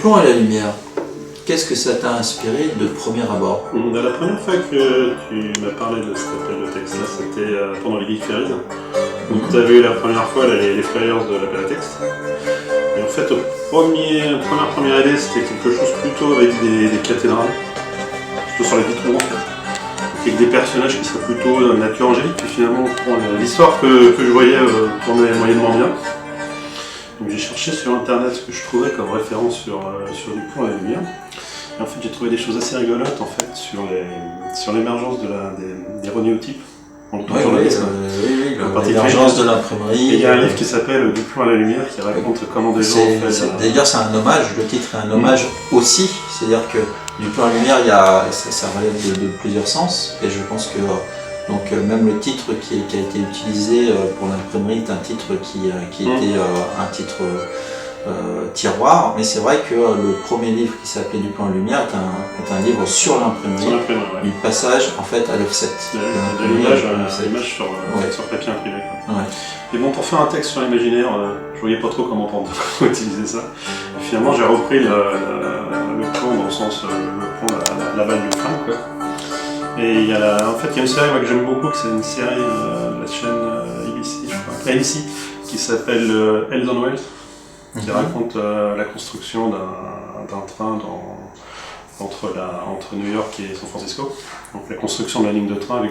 plomb à la lumière, qu'est-ce que ça t'a inspiré de premier abord? La première fois que tu m'as parlé de cet appel de texte là, c'était pendant les Geek Fairies. Donc tu avais eu la première fois là, les flyers de l'appel à texte. Et en fait, première idée, c'était quelque chose plutôt avec des cathédrales, plutôt sur les vitraux en fait. Avec des personnages qui seraient plutôt nature angélique, puis finalement l'histoire que je voyais tournait moyennement bien. Donc j'ai cherché sur internet ce que je trouvais comme référence sur du plomb à la lumière. Et en fait j'ai trouvé des choses assez rigolotes en fait sur l'émergence des renéotypes. Oui, l'émergence de l'imprimerie. Et il y a un livre qui s'appelle Du plomb à la lumière qui raconte comment des gens ont fait. D'ailleurs c'est un hommage, le titre est un hommage aussi, c'est-à-dire que du plomb à la lumière, ça relève de plusieurs sens, et je pense que donc, même le titre qui a été utilisé pour l'imprimerie est un titre qui était un titre tiroir, mais c'est vrai que le premier livre qui s'appelait Du plomb à la lumière est un livre sur l'imprimerie, du passage en fait à l'offset. De l'image sur papier imprimé. Ouais. Et bon, pour faire un texte sur l'imaginaire, je voyais pas trop comment utiliser ça. Et finalement, j'ai repris le plomb dans le sens le plomb, la balle du flingue, quoi. Et il y a une série que j'aime beaucoup, que c'est une série de la chaîne ABC, je crois, ABC, qui s'appelle Hells on Wheels, qui raconte la construction d'un train entre New York et San Francisco. Donc la construction de la ligne de train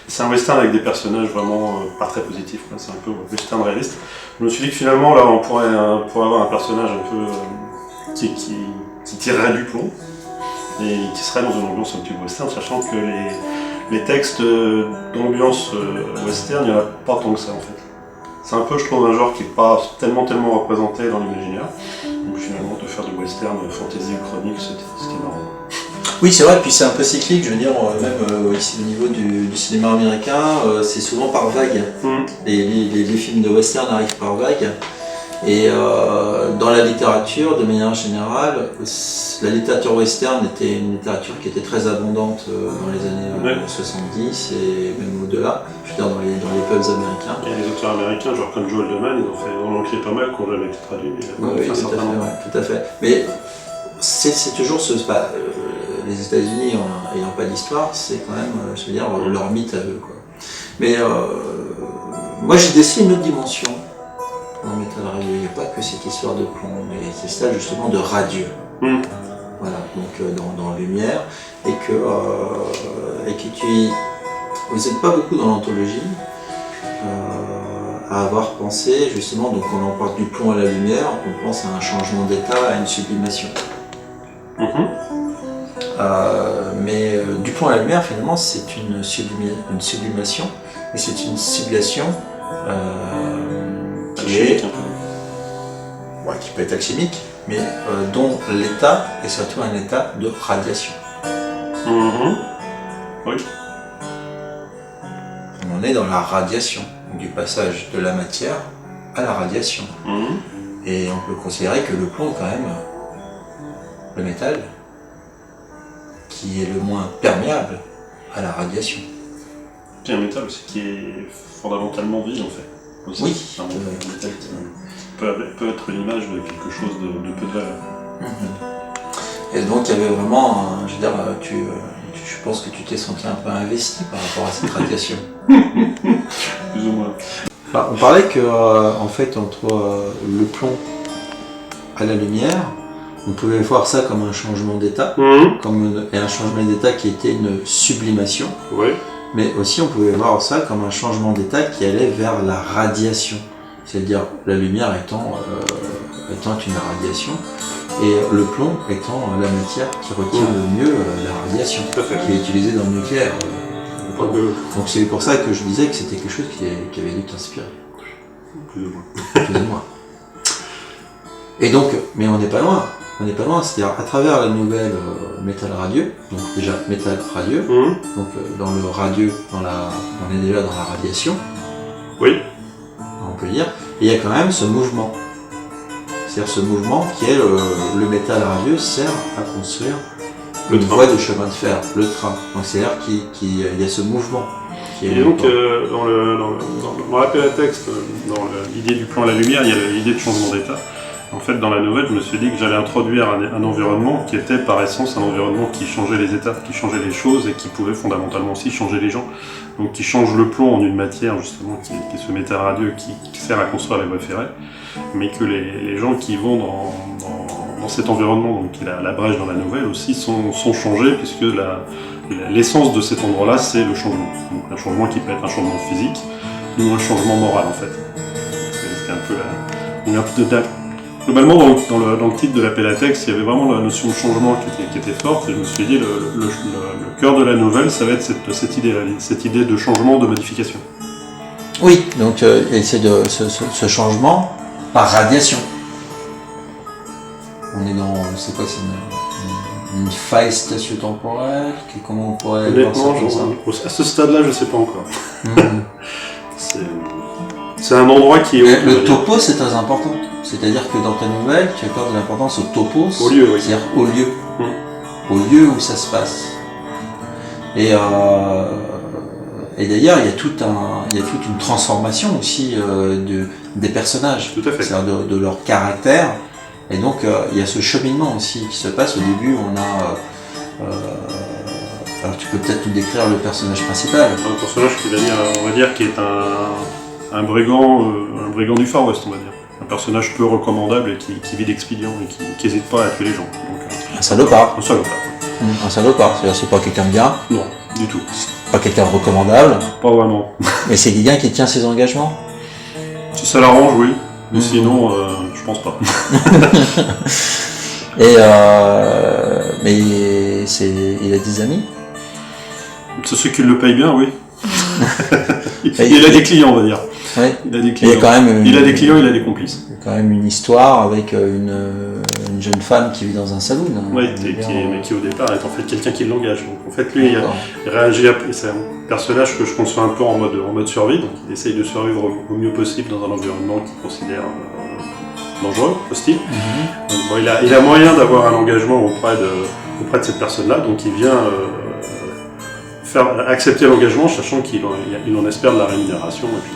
c'est un western avec des personnages vraiment pas très positifs, quoi. C'est un peu western réaliste. Je me suis dit que finalement là on pourrait avoir un personnage un peu qui tirerait du plomb et qui serait dans une ambiance un petit peu western, sachant que les textes d'ambiance western, il n'y en a pas tant que ça en fait. C'est un peu, je trouve, un genre qui n'est pas tellement représenté dans l'imaginaire. Donc finalement, de faire du western, fantasy ou chronique, c'était marrant. Oui, c'est vrai, puis c'est un peu cyclique, je veux dire, même ici au niveau du cinéma américain, c'est souvent par vague. Les films de western arrivent par vague. Et dans la littérature, de manière générale, la littérature western était une littérature qui était très abondante dans les années 70 et même au-delà, je veux dire dans les pubs américains. Il y a des auteurs américains, genre comme Joel Doman, ils ont écrit pas mal, qui n'ont jamais été traduits. Oui, tout à fait. Mais c'est toujours les États-Unis ayant pas d'histoire, c'est quand même, je veux dire, leur mythe à eux, quoi. Mais moi j'ai décidé une autre dimension. Dans Metal Radio, il n'y a pas que cette histoire de plomb, mais c'est ça justement de radieux. Voilà, donc dans Lumière, et que vous n'êtes pas beaucoup dans l'anthologie à avoir pensé justement, donc on emporte du plomb à la lumière, on pense à un changement d'état, à une sublimation. Mais du plomb à la lumière, finalement, c'est une sublimation, et c'est une sublation qui peut être alchimique, mais dont l'état est surtout un état de radiation. Oui. On est dans la radiation, du passage de la matière à la radiation. Et on peut considérer que le plomb est quand même le métal qui est le moins perméable à la radiation. C'est un métal aussi qui est fondamentalement vide en fait. Aussi. Oui. Un métal qui peut être l'image de quelque chose de peu de valeur. Et donc il y avait vraiment, je veux dire, je pense que tu t'es senti un peu investi par rapport à cette radiation. Plus ou moins. On parlait que, en fait, entre le plomb à la lumière, on pouvait voir ça comme un changement d'état, et un changement d'état qui était une sublimation. Oui. Mais aussi on pouvait voir ça comme un changement d'état qui allait vers la radiation. C'est-à-dire la lumière étant une radiation, et le plomb étant la matière qui retient le mieux la radiation, qui est utilisée dans le nucléaire. Donc c'est pour ça que je disais que c'était quelque chose qui avait dû t'inspirer. Plus ou moins. Plus ou moins. Et donc, mais on n'est pas loin, c'est-à-dire à travers la nouvelle Metal Radio, donc déjà Metal Radio, donc dans le radieux, on est déjà dans la radiation. Oui. On peut dire, et il y a quand même ce mouvement. C'est-à-dire ce mouvement qui est le métal radieux sert à construire une voie de chemin de fer, le train. Donc c'est-à-dire qu'il y a ce mouvement. Et donc dans l'appel à texte, dans l'idée du plomb à la lumière, il y a l'idée de changement d'état. En fait, dans la nouvelle, je me suis dit que j'allais introduire un environnement qui était par essence un environnement qui changeait les étapes, qui changeait les choses et qui pouvait fondamentalement aussi changer les gens. Donc qui change le plomb en une matière justement qui se met à radieux, qui sert à construire les voies ferrées, mais que les gens qui vont dans cet environnement, donc qui est la brèche dans la nouvelle aussi, sont changés puisque l'essence de cet endroit-là, c'est le changement. Donc un changement qui peut être un changement physique ou un changement moral en fait. C'est un peu globalement, dans le titre de l'appel à texte, il y avait vraiment la notion de changement qui était forte, et je me suis dit, le cœur de la nouvelle, ça va être cette idée de changement, de modification. Oui, donc c'est de ce changement par radiation. On est dans, c'est quoi, c'est une faille spatio-temporelle, comment on pourrait voir ça comme ça? À ce stade-là, je ne sais pas encore. C'est un endroit qui est... Le topo, c'est très important. C'est-à-dire que dans ta nouvelle, tu accordes de l'importance au topos, au lieu, oui. C'est-à-dire au lieu. Au lieu où ça se passe. Et d'ailleurs, il y a toute une transformation aussi des personnages. Tout à fait. C'est-à-dire de leur caractère. Et donc, il y a ce cheminement aussi qui se passe. Au début, on a... alors, tu peux peut-être nous décrire le personnage principal. Un personnage on va dire, qui est un brigand du Far West, on va dire. Un personnage peu recommandable et qui vit d'expédients et qui n'hésite pas à tuer les gens. Donc, un salopard. Un salopard. Un salopard, c'est-à-dire c'est pas quelqu'un de bien. Non, du tout. Pas quelqu'un de recommandable. Pas vraiment. Mais c'est quelqu'un qui tient ses engagements. Si ça l'arrange, oui. Mais sinon, je pense pas. Et mais il a des amis. C'est ceux qui le payent bien, oui. Il a des clients, on va dire. Ouais. Il a des clients. Il a des clients, il a des complices. Il y a quand même une histoire avec une jeune femme qui vit dans un saloon. Oui, mais qui au départ est en fait quelqu'un qui l'engage. Donc en fait, lui, il réagit. C'est un personnage que je conçois un peu en mode survie. Donc il essaye de survivre au mieux possible dans un environnement qu'il considère dangereux, hostile. Donc, bon, il a moyen d'avoir un engagement auprès de cette personne-là. Donc il vient faire accepter l'engagement, sachant qu'il en espère de la rémunération. Et puis,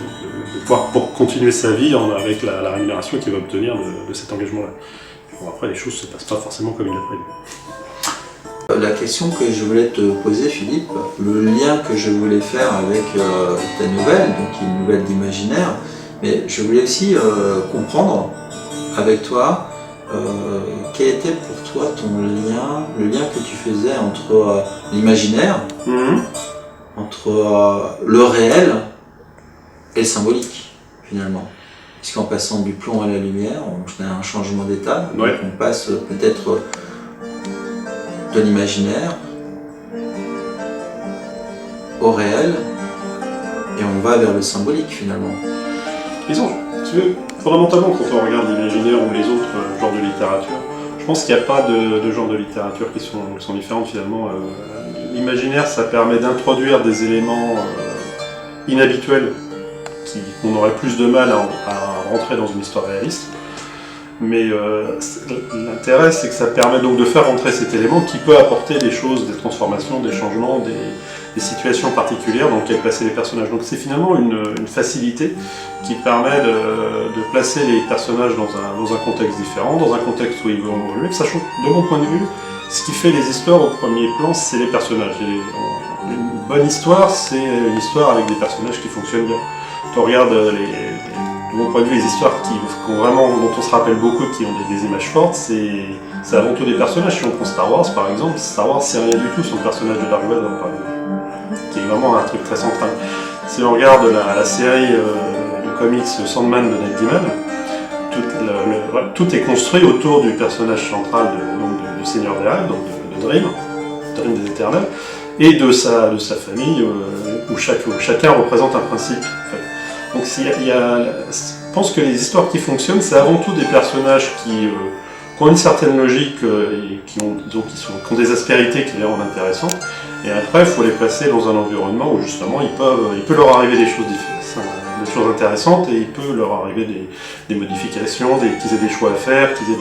pour continuer sa vie avec la rémunération qu'il va obtenir de cet engagement-là. Bon, après, les choses ne se passent pas forcément comme il l'a prévu. La question que je voulais te poser, Philippe, le lien que je voulais faire avec ta nouvelle, donc une nouvelle d'imaginaire, mais je voulais aussi comprendre avec toi quel était pour toi le lien que tu faisais entre l'imaginaire, entre le réel et le symbolique, finalement. Puisqu'en passant du plomb à la lumière, on a un changement d'état, donc on passe peut-être de l'imaginaire au réel, et on va vers le symbolique, finalement. Disons, tu veux, fondamentalement, quand on regarde l'imaginaire ou les autres genres de littérature, je pense qu'il n'y a pas de genres de littérature qui sont différentes, finalement. L'imaginaire, ça permet d'introduire des éléments inhabituels qu'on aurait plus de mal à rentrer dans une histoire réaliste. Mais l'intérêt, c'est que ça permet donc de faire rentrer cet élément qui peut apporter des choses, des transformations, des changements, des situations particulières dans lesquelles placer les personnages. Donc c'est finalement une facilité qui permet de placer les personnages dans un contexte différent, dans un contexte où ils vont évoluer. Sachant que de mon point de vue, ce qui fait les histoires au premier plan, c'est les personnages. Une bonne histoire, c'est une histoire avec des personnages qui fonctionnent bien. Tu regardes de mon point de vue, les histoires dont on se rappelle beaucoup, qui ont des images fortes, c'est avant tout des personnages. Si on prend Star Wars par exemple, Star Wars c'est rien du tout sans le personnage de Dark Vador par exemple, qui est vraiment un truc très central. Si on regarde la série de comics Sandman de Neil Gaiman, tout est construit autour du personnage central du Seigneur des Rêves, donc de Dream des Éternels, et de sa famille, où chacun représente un principe. En fait. Donc je pense que les histoires qui fonctionnent, c'est avant tout des personnages qui ont une certaine logique et qui ont des aspérités qui les rendent intéressantes. Et après, il faut les placer dans un environnement où justement il peut leur arriver des choses des choses intéressantes et il peut leur arriver des modifications, qu'ils aient des choix à faire, qu'ils aient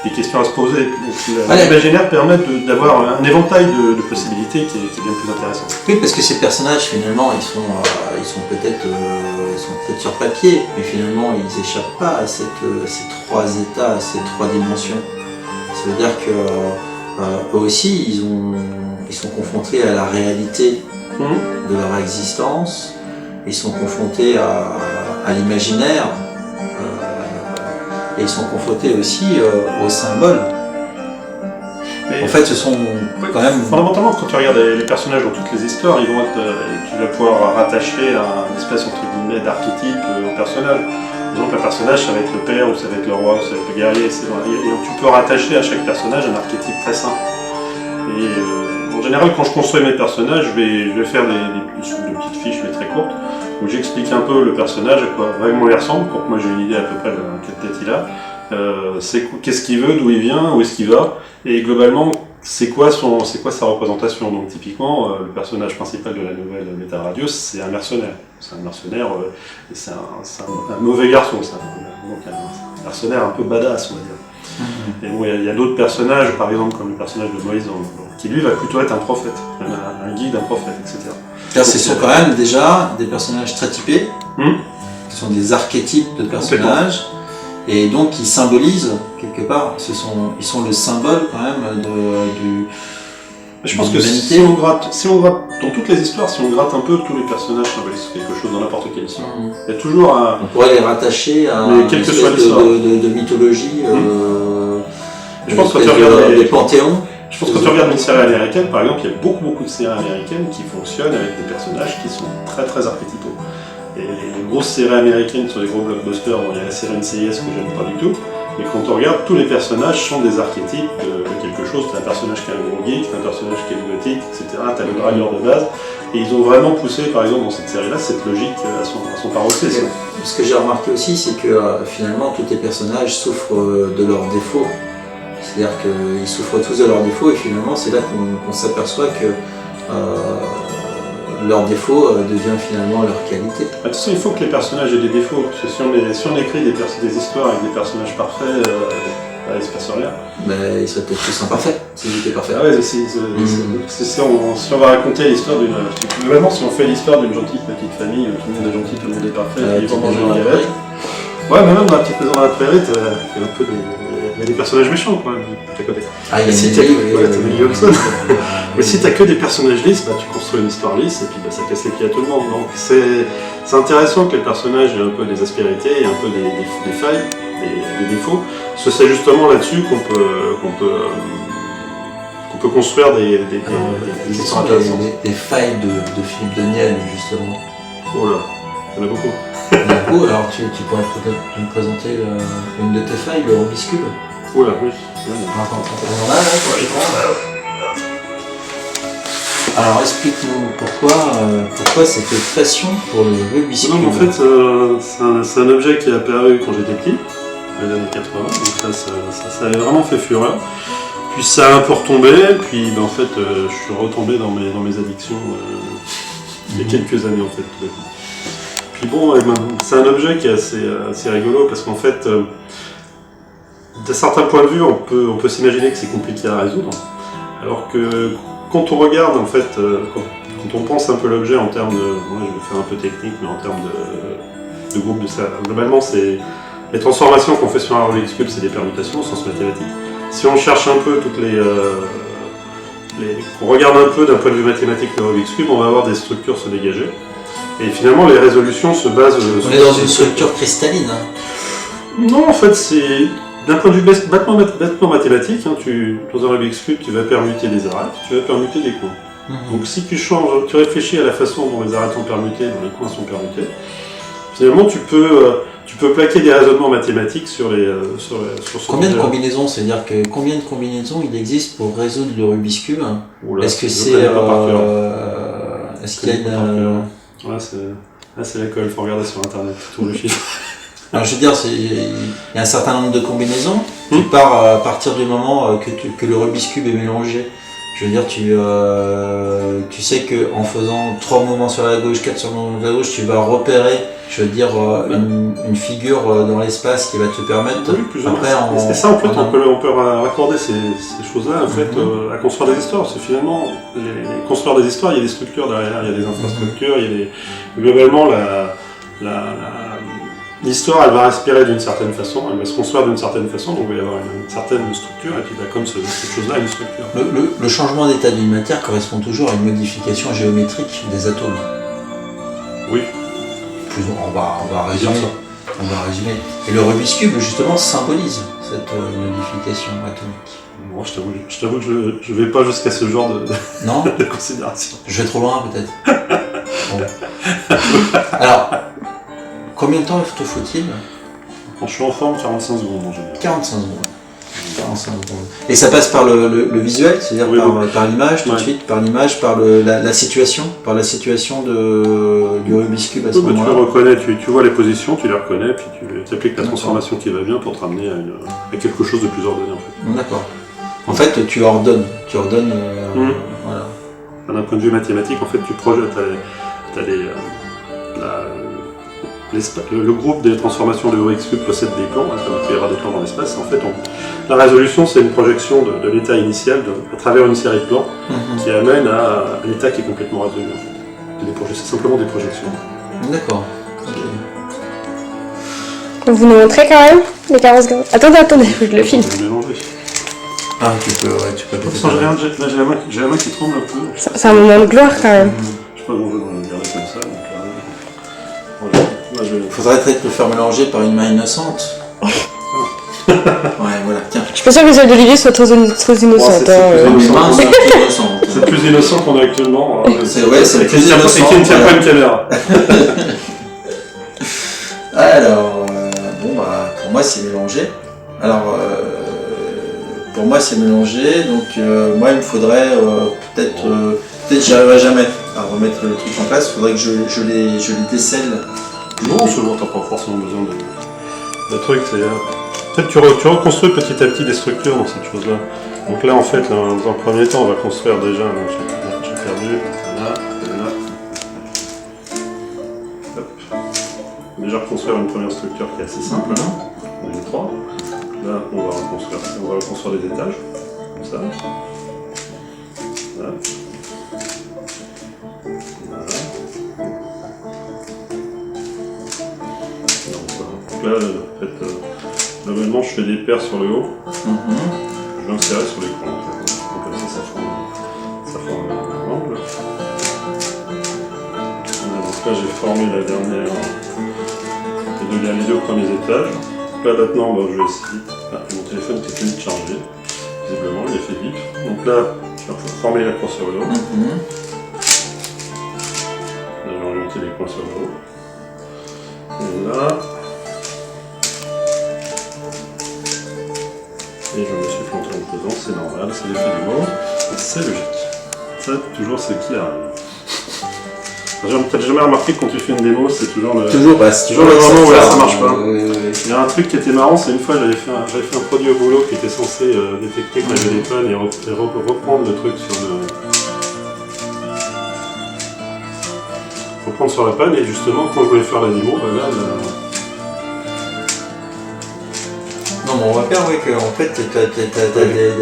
des questions à se poser. Donc l'imaginaire permet d'avoir un éventail de possibilités qui est bien plus intéressant. Oui, parce que ces personnages, finalement, ils sont peut-être sur papier, mais finalement, ils n'échappent pas à ces trois états, à ces trois dimensions. Ça veut dire que eux aussi, ils sont confrontés à la réalité de leur existence, ils sont confrontés à l'imaginaire, et ils sont confrontés aussi aux symboles. En fait, ce sont quand même... Fondamentalement, quand tu regardes les personnages dans toutes les histoires, tu vas pouvoir rattacher un espèce entre guillemets d'archétype au personnage. Par exemple, un personnage, ça va être le père, ou ça va être le roi, ou ça va être le guerrier. Et donc, tu peux rattacher à chaque personnage un archétype très simple. Et en général, quand je construis mes personnages, je vais faire des petites fiches, mais très courtes, où j'explique un peu le personnage, à quoi vraiment il ressemble, pour que moi j'ai une idée à peu près de quelle tête il a. Qu'est-ce qu'il veut, d'où il vient, où est-ce qu'il va, et globalement, c'est quoi sa représentation. Donc typiquement, le personnage principal de la nouvelle Metal Radio, c'est un mercenaire. C'est un mercenaire, c'est un mauvais garçon, un mercenaire un peu badass, on va dire. Et bon, il y a d'autres personnages, par exemple comme le personnage de Moïse, qui lui va plutôt être un prophète, un guide, un prophète, etc. Car ce sont quand même déjà des personnages très typés, qui sont des archétypes de personnages. Et donc qui symbolisent quelque part, ils sont le symbole quand même je pense que si on gratte dans toutes les histoires, si on gratte un peu, tous les personnages symbolisent quelque chose dans n'importe quelle histoire. Il y a toujours on pourrait les rattacher à une espèce de mythologie, je pense que quand tu regardes des panthéons. Je pense que quand tu regardes une série américaine, par exemple, il y a beaucoup de séries américaines qui fonctionnent avec des personnages qui sont très très archétypaux. Et les grosses séries américaines sur les gros blockbusters, il y a la série NCIS que j'aime pas du tout, mais quand on regarde, tous les personnages sont des archétypes de quelque chose. T'as un personnage qui est un gros geek, t'as un personnage qui est gothique, etc. T'as le dragueur de base, et ils ont vraiment poussé, par exemple, dans cette série-là, cette logique à son paroxysme. Ce que j'ai remarqué aussi, c'est que finalement, tous les personnages souffrent de leurs défauts. C'est-à-dire qu'ils souffrent tous de leurs défauts, et finalement, c'est là qu'on s'aperçoit que leur défaut devient finalement leur qualité. De toute façon, il faut que les personnages aient des défauts, parce que si on écrit des histoires avec des personnages parfaits, il se passe rien. Mais ils seraient peut-être tous imparfaits, s'ils étaient parfaits. Ah ouais, si on va raconter l'histoire d'une... Vraiment, si on fait l'histoire d'une gentille petite famille, tout le monde est gentil, tout le monde est parfait, ils vont manger une galette. Ouais, mais même dans la petite maison dans la prairie, il y a un peu des personnages méchants, quoi, à côté. Ah, il y a si mais si t'as que des personnages lisses, tu construis une histoire lisse et puis ça casse les pieds à tout le monde. Donc c'est intéressant que les personnages aient un peu des aspérités et un peu des failles, des défauts. Parce que c'est justement là-dessus qu'on peut construire des histoires intéressantes. Des failles de Philippe Daniel, justement. Oh là, il y en a beaucoup. Du coup, alors tu pourrais peut-être nous présenter une de tes failles, le Rubik's Cube. Oh là, oui. Alors explique-nous pourquoi cette passion pour le Rubik's Cube. Non, en fait, c'est un objet qui est apparu quand j'étais petit, dans les années 80, donc ça a vraiment fait fureur. Puis ça a un peu retombé, puis en fait, je suis retombé dans mes addictions il y a quelques années en fait, tout à coup. Puis bon, c'est un objet qui est assez rigolo parce qu'en fait, d'un certain point de vue, on peut s'imaginer que c'est compliqué à résoudre, alors que quand on regarde, en fait, quand on pense un peu l'objet en termes de... Moi, je vais faire un peu technique, mais en termes de groupe de ça. Globalement, c'est les transformations qu'on fait sur un Rubik's Cube, c'est des permutations au sens mathématique. Si on cherche un peu toutes qu'on regarde un peu d'un point de vue mathématique le Rubik's Cube, on va avoir des structures se dégager. Et finalement, les résolutions se basent... On est dans une structure cristalline. Non, en fait, c'est... D'un point de vue bêtement mathématique, dans un Rubik's Cube, tu vas permuter des arêtes, tu vas permuter des coins. Donc si tu réfléchis à la façon dont les arêtes sont permutées, dont les coins sont permutés, finalement tu peux plaquer des raisonnements mathématiques sur ce Combien de combinaisons, c'est-à-dire que combien de combinaisons il existe pour résoudre le Rubik's Cube? Est-ce que c'est... Est-ce qu'il y a une... Ouais, c'est l'école, il faut regarder sur internet, tout le chiffre. Alors je veux dire, il y a un certain nombre de combinaisons. Tu pars à partir du moment que le Rubik's Cube est mélangé. Je veux dire, tu sais qu'en faisant 3 mouvements sur la gauche, 4 sur la gauche, tu vas repérer, je veux dire, une figure dans l'espace qui va te permettre. Oui, plus ou moins. Après, C'est ça, en fait, on peut raccorder ces choses-là en fait, à construire des histoires. Parce que finalement, construire des histoires, il y a des structures derrière, il y a des infrastructures, il y a globalement, l'histoire, elle va respirer d'une certaine façon, elle va se construire d'une certaine façon, donc il va y avoir une certaine structure, et puis comme cette chose-là, une structure. Le changement d'état d'une matière correspond toujours à une modification géométrique des atomes. Oui. Plus on va résumer. On va résumer. Et le Rubik's Cube, justement, symbolise cette modification atomique. Bon, je t'avoue que je vais pas jusqu'à ce genre Non de considération. Je vais trop loin, peut-être. Bon. Alors, combien de temps te faut-il? Quand je suis en forme, 45 secondes en général. 45 secondes. 45 secondes. Et ça passe par le visuel, c'est-à-dire oui, par l'image, tout de suite, par l'image, par la situation, par la situation du Rubik's Cube à ce moment-là. Tu le reconnais, tu vois les positions, tu les reconnais, puis tu appliques la transformation qui va bien pour te ramener à quelque chose de plus ordonné en fait. D'accord. En fait, tu ordonnes. Voilà. D'un point de vue mathématique, en fait, tu projettes, le groupe des transformations de Rubik's Cube possède des plans, comme il y aura des plans dans l'espace. En fait, la résolution, c'est une projection de l'état initial à travers une série de plans qui amène à un état qui est complètement résolu. En fait. C'est simplement des projections. D'accord. Donc vous nous montrez quand même les 40 secondes. Attendez, faut que je le filme. Je vais mélanger. Ah, tu peux J'ai la main qui tremble un peu. C'est un moment de gloire quand même. Je sais pas comment je vais le garder comme ça. Donc, voilà. Il faudrait peut-être le faire mélanger par une main innocente. Ouais, voilà, tiens. Je suis pas sûre que celle d'Olivier soit trop innocente. C'est le plus innocent qu'on a actuellement. C'est le plus innocent. Et qui ne tient pas une caméra. Alors, pour moi c'est mélangé. Alors, pour moi c'est mélangé, donc moi il me faudrait peut-être j'y arriverai jamais à remettre le truc en place, il faudrait que je les décèle. Non, seulement t'as pas forcément besoin de truc, c'est... En fait, tu reconstruis petit à petit des structures dans cette chose-là. Donc là, en fait, dans un premier temps, on va construire déjà... J'ai perdu, là. Hop. Déjà reconstruire une première structure qui est assez simple, là. On a une 3. Là, on va reconstruire des étages, comme ça. Là. Donc là, en fait, globalement, je fais des paires sur le haut. Je vais insérer sur l'écran. En fait. Donc comme ça forme un angle. Donc là, j'ai formé la dernière, les deux premiers étages. Donc là, maintenant, je vais essayer. Mon téléphone qui est fini de charger. Visiblement, il est fait vite. Donc là, je vais former la croix sur le haut. Là, je vais orienter les coins sur le haut. Et là. Et je me suis planté en faisant, c'est normal, c'est l'effet du mot, c'est logique. Ça, toujours ce qui arrive. T'as jamais remarqué que quand tu fais une démo, c'est toujours le moment où là ça marche pas. Il y a un truc qui était marrant, c'est une fois j'avais fait un produit au boulot qui était censé détecter que j'avais des pannes et reprendre le truc sur le... Reprendre sur la panne, et justement quand je voulais faire la démo, là... Non, mais on va faire qu'en fait, tu as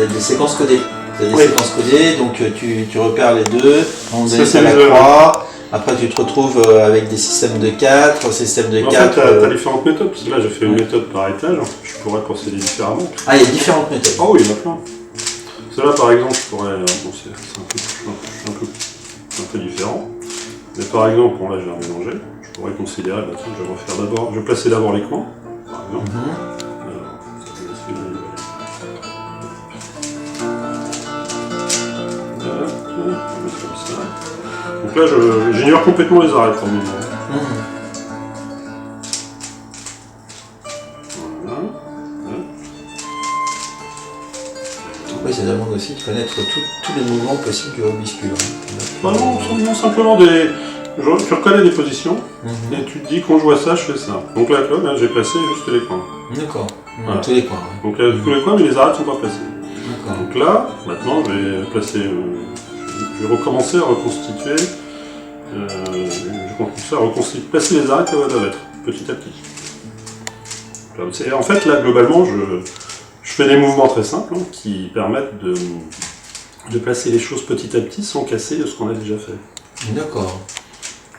des séquences codées. Tu as des séquences codées, donc tu repères les deux, on descend la croix, après tu te retrouves avec des systèmes de 4, systèmes de 4. En fait, tu as différentes méthodes, parce que là j'ai fait une méthode par étage, je pourrais procéder différemment. Ah, il y a différentes méthodes. Ah oui, il y en a plein. Celle-là par exemple, je pourrais. Bon, c'est un peu différent. Mais par exemple, bon, là je vais mélanger, je pourrais considérer, je vais placer d'abord les coins, par exemple. Donc là, j'ignore complètement les arêtes pour le moment. Voilà. Oui, ça demande aussi de connaître tous les mouvements possibles du Rubik's Cube. Bah non, simplement des... Tu reconnais des positions, et tu te dis, quand je vois ça, je fais ça. Donc là, j'ai placé juste les coins. D'accord, tous les coins. Donc là, tous les coins, mais les arêtes ne sont pas placées. D'accord. Donc là, maintenant, je vais placer, je vais recommencer à reconstituer, placer les arêtes là où elles doivent être, petit à petit. En fait, là, globalement, je fais des mouvements très simples hein, qui permettent de placer les choses petit à petit sans casser ce qu'on a déjà fait. D'accord.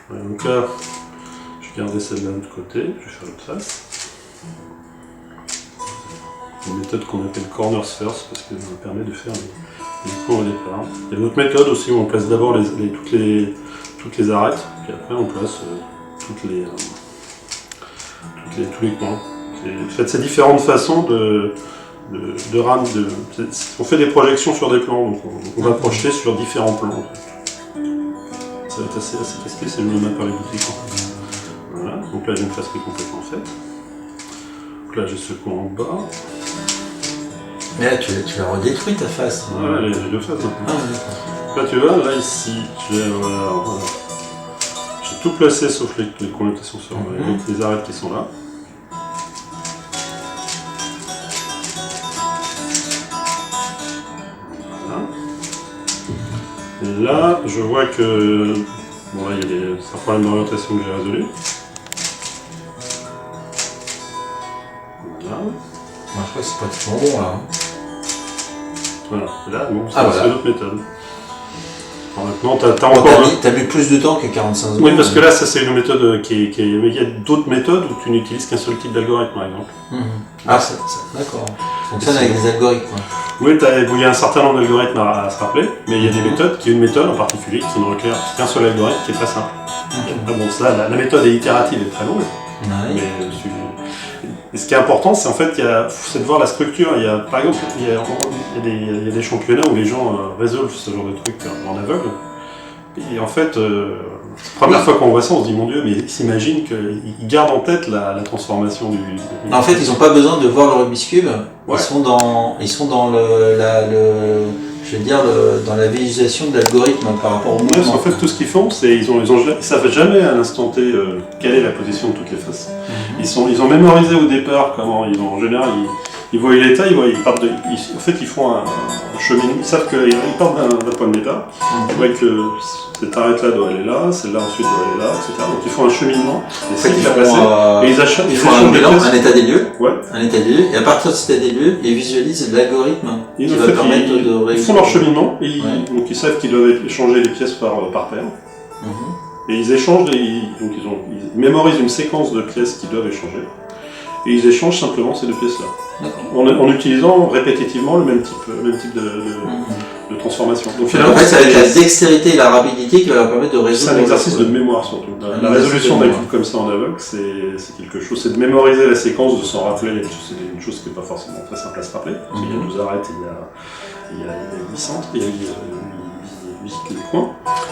Voilà, donc là, je vais garder celle-là de l'autre côté, je vais faire l'autre face. Une méthode qu'on appelle corners first parce qu'elle nous permet de faire les points au départ. Il y a d'autres méthodes aussi où on place d'abord toutes les arêtes, puis après on place tous les coins. En fait, c'est différentes façons de on fait des projections sur des plans, donc on va projeter sur différents plans. En fait. Ça va être assez testé, c'est le même par les boutiques. Voilà, donc là j'ai une face qui est complètement faite. Donc là j'ai ce coin en bas. Mais là, tu l'as redétruit ta face. Voilà, les deux faces. Ah, Là tu vois, là ici, j'ai tout placé sauf les connotations sur les arêtes qui sont là. Et là, je vois que bon, là, il y a un problème d'orientation que j'ai résolu. Voilà. je crois que c'est pratiquement bon là. Voilà. Et là, bon, Ah, c'est voilà. l'autre méthode. Alors, maintenant, t'as encore. T'as mis plus de temps que 45 secondes. Oui, parce que là, ça c'est une méthode qui est. Mais il y a d'autres méthodes où tu n'utilises qu'un seul type d'algorithme, par exemple. Ah, d'accord. Ça fonctionne avec des algorithmes. Oui, il y a un certain nombre d'algorithmes à se rappeler, mais il y a des méthodes, une méthode en particulier qui ne requiert qu'un seul algorithme qui est très simple. Ah bon, ça, la méthode est itérative et très longue, Ouais. mais ce qui est important, c'est en fait, c'est de voir la structure. Par exemple, il y a des championnats où les gens résolvent ce genre de trucs en aveugle. Et en fait, première fois qu'on voit ça, on se dit mon Dieu, mais ils s'imaginent qu'ils gardent en tête la transformation du. En fait, ils n'ont pas besoin de voir le Rubik's Cube. Ouais. Ils sont dans dans la visualisation de l'algorithme par rapport au Ouais, parce mouvement. qu'en fait, tout ce qu'ils font, c'est ils savent jamais à l'instant T quelle est la position de toutes les faces. Ils ont mémorisé au départ comment en général ils voient l'état, en fait ils font un cheminement, ils savent qu'ils partent d'un point de départ, ils voient que cette arête là doit aller là, celle-là ensuite doit aller là, etc. Donc ils font un cheminement, En fait, ils placé, et ils achètent ils font un bilan, un état des lieux, Ouais. et à partir de cet état des lieux, ils visualisent l'algorithme qui En va fait, permettre de ils réussir. font leur cheminement, et Ouais. donc ils savent qu'ils doivent échanger les pièces par paire. Et ils échangent, ils mémorisent une séquence de pièces qu'ils doivent échanger. Et ils échangent simplement ces deux pièces-là. En utilisant répétitivement le même type de transformation. Donc En finalement, fait, c'est avec la dextérité et la rapidité qui va leur permettre de c'est résoudre. un exercice de mémoire surtout. La résolution d'un coup comme ça en aveugle, c'est quelque chose. C'est de mémoriser la séquence, de s'en rappeler. C'est une chose qui n'est pas forcément très simple à se rappeler. Parce qu'il y a 12 arêtes, il y a 8 centres, il y a 8 coins.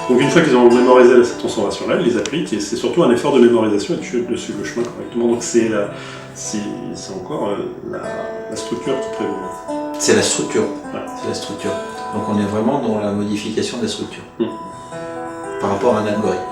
Donc une fois qu'ils ont mémorisé cette transformation-là, ils les appliquent et c'est surtout un effort de mémorisation et de suivre le chemin correctement. Donc c'est encore la structure qui prévaut. C'est la structure. Ouais. C'est la structure. Donc on est vraiment dans la modification de la structure par rapport à un algorithme.